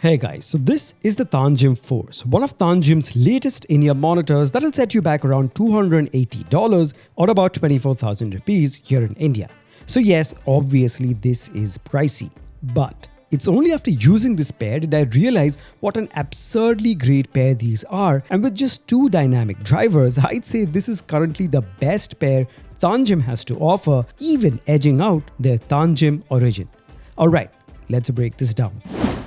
Hey guys, so this is the Tanchjim Force, one of Tanchjim's latest in-ear monitors that'll set you back around $280 or about 24,000 rupees here in India. So yes, obviously this is pricey, but it's only after using this pair did I realize what an absurdly great pair these are, and with just two dynamic drivers, I'd say this is currently the best pair Tanchjim has to offer, even edging out their Tanchjim origin. Alright, let's break this down.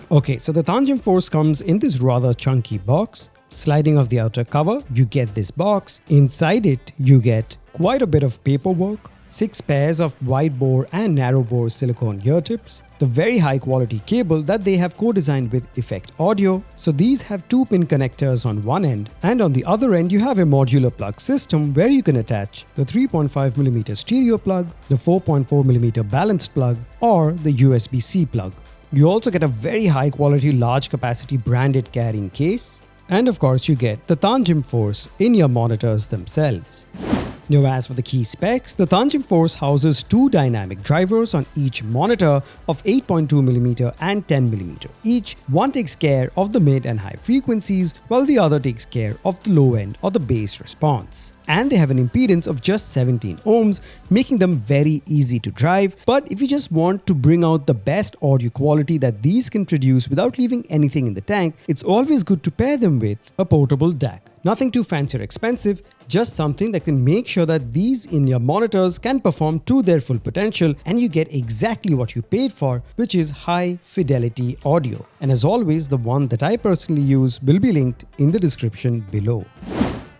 Okay, so the Tanchjim Force comes in this rather chunky box. Sliding off the outer cover, you get this box. Inside it, you get quite a bit of paperwork, 6 pairs of wide bore and narrow bore silicone ear tips, the very high quality cable that they have co-designed with Effect Audio. So these have 2-pin connectors on one end, and on the other end you have a modular plug system where you can attach the 3.5mm stereo plug, the 4.4mm balanced plug, or the USB-C plug. You also get a very high quality large capacity branded carrying case, and of course you get the Tanchjim Force in-ear monitors themselves. Now as for the key specs, the Tanchjim Force houses 2 dynamic drivers on each monitor of 8.2mm and 10mm. Each one takes care of the mid and high frequencies, while the other takes care of the low end or the bass response. And they have an impedance of just 17 ohms, making them very easy to drive. But if you just want to bring out the best audio quality that these can produce without leaving anything in the tank, it's always good to pair them with a portable DAC. Nothing too fancy or expensive, just something that can make sure that these in-ear monitors can perform to their full potential and you get exactly what you paid for, which is high fidelity audio. And as always, the one that I personally use will be linked in the description below.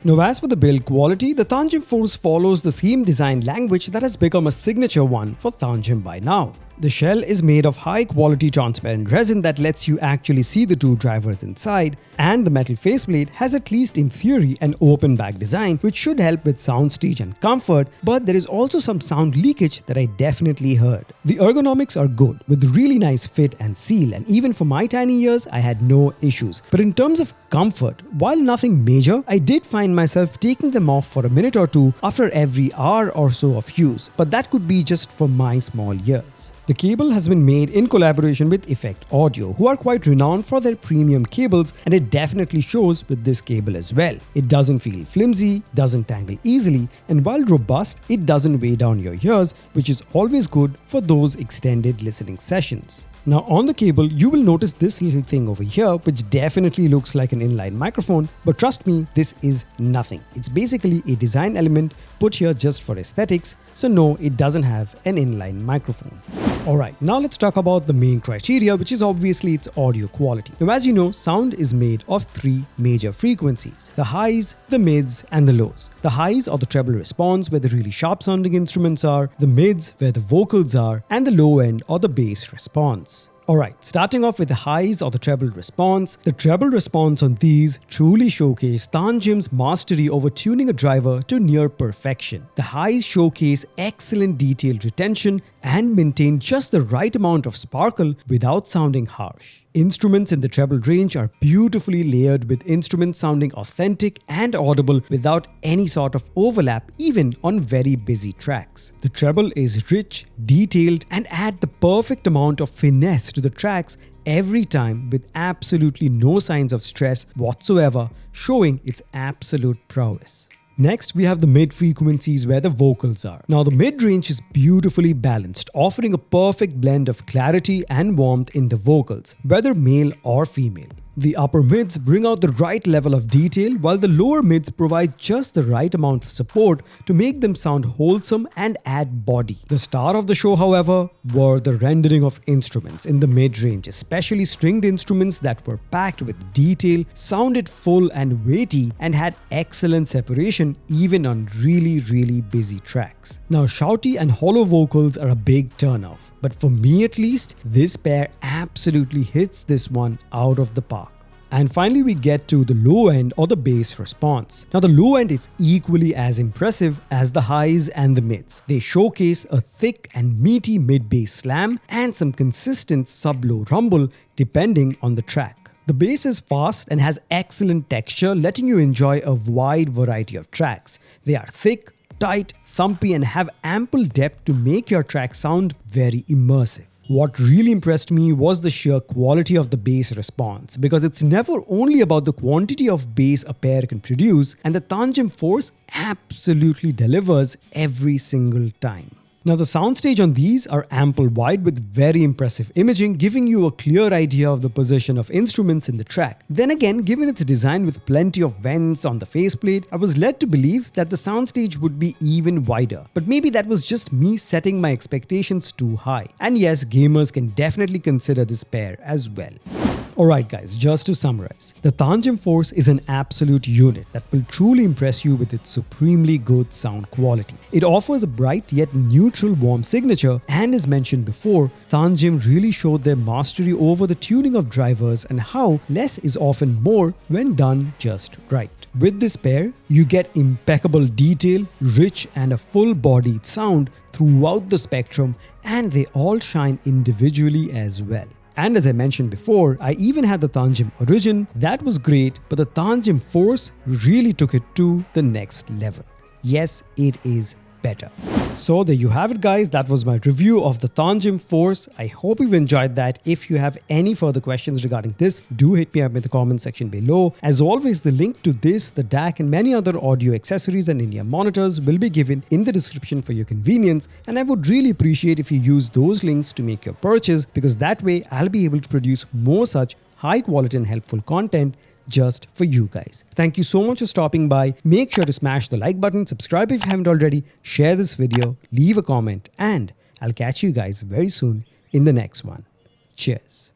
Now as for the build quality, the Tanchjim Force follows the same design language that has become a signature one for Tanchjim by now. The shell is made of high quality transparent resin that lets you actually see the 2 drivers inside, and the metal faceplate has, at least in theory, an open back design which should help with soundstage and comfort, but there is also some sound leakage that I definitely heard. The ergonomics are good with really nice fit and seal, and even for my tiny ears I had no issues. But in terms of comfort, while nothing major, I did find myself taking them off for a minute or two after every hour or so of use, but that could be just for my small ears. The cable has been made in collaboration with Effect Audio, who are quite renowned for their premium cables, and it definitely shows with this cable as well. It doesn't feel flimsy, doesn't tangle easily, and while robust, it doesn't weigh down your ears, which is always good for those extended listening sessions. Now on the cable, you will notice this little thing over here which definitely looks like an inline microphone, but trust me, this is nothing. It's basically a design element put here just for aesthetics, so no, it doesn't have an inline microphone. Alright, now let's talk about the main criteria, which is obviously its audio quality. Now as you know, sound is made of 3 major frequencies: the highs, the mids, and the lows. The highs are the treble response where the really sharp sounding instruments are, the mids where the vocals are, and the low end or the bass response. Alright, starting off with the highs or the treble response. The treble response on these truly showcase Tanchjim's mastery over tuning a driver to near perfection. The highs showcase excellent detailed retention and maintain just the right amount of sparkle without sounding harsh. Instruments in the treble range are beautifully layered, with instruments sounding authentic and audible without any sort of overlap, even on very busy tracks. The treble is rich, detailed, and add the perfect amount of finesse to the tracks every time, with absolutely no signs of stress whatsoever, showing its absolute prowess. Next, we have the mid frequencies where the vocals are. Now the mid range is beautifully balanced, offering a perfect blend of clarity and warmth in the vocals, whether male or female. The upper mids bring out the right level of detail, while the lower mids provide just the right amount of support to make them sound wholesome and add body. The star of the show, however, were the rendering of instruments in the mid-range, especially stringed instruments that were packed with detail, sounded full and weighty, and had excellent separation even on really busy tracks. Now shouty and hollow vocals are a big turnoff, but for me at least, this pair absolutely hits this one out of the park. And finally we get to the low end or the bass response. Now the low end is equally as impressive as the highs and the mids. They showcase a thick and meaty mid-bass slam and some consistent sub-low rumble depending on the track. The bass is fast and has excellent texture, letting you enjoy a wide variety of tracks. They are thick, tight, thumpy, and have ample depth to make your track sound very immersive. What really impressed me was the sheer quality of the bass response, because it's never only about the quantity of bass a pair can produce, and the Tanchjim Force absolutely delivers every single time. Now the soundstage on these are ample wide with very impressive imaging, giving you a clear idea of the position of instruments in the track. Then again, given its design with plenty of vents on the faceplate, I was led to believe that the soundstage would be even wider. But maybe that was just me setting my expectations too high. And yes, gamers can definitely consider this pair as well. Alright guys, just to summarize, the Tanchjim Force is an absolute unit that will truly impress you with its supremely good sound quality. It offers a bright yet neutral warm signature, and as mentioned before, Tanchjim really showed their mastery over the tuning of drivers and how less is often more when done just right. With this pair, you get impeccable detail, rich and a full-bodied sound throughout the spectrum, and they all shine individually as well. And as I mentioned before, I even had the Tanchjim Origin. That was great, but the Tanchjim Force really took it to the next level. Yes, it is better. So there you have it guys, that was my review of the Tanchjim Force. I hope you've enjoyed that. If you have any further questions regarding this, do hit me up in the comment section below. As always, the link to this, the DAC and many other audio accessories and in-ear monitors will be given in the description for your convenience, and I would really appreciate if you use those links to make your purchase, because that way I'll be able to produce more such high quality and helpful content just for you guys. Thank you so much for stopping by. Make sure to smash the like button, subscribe if you haven't already, share this video, leave a comment, and I'll catch you guys very soon in the next one. Cheers.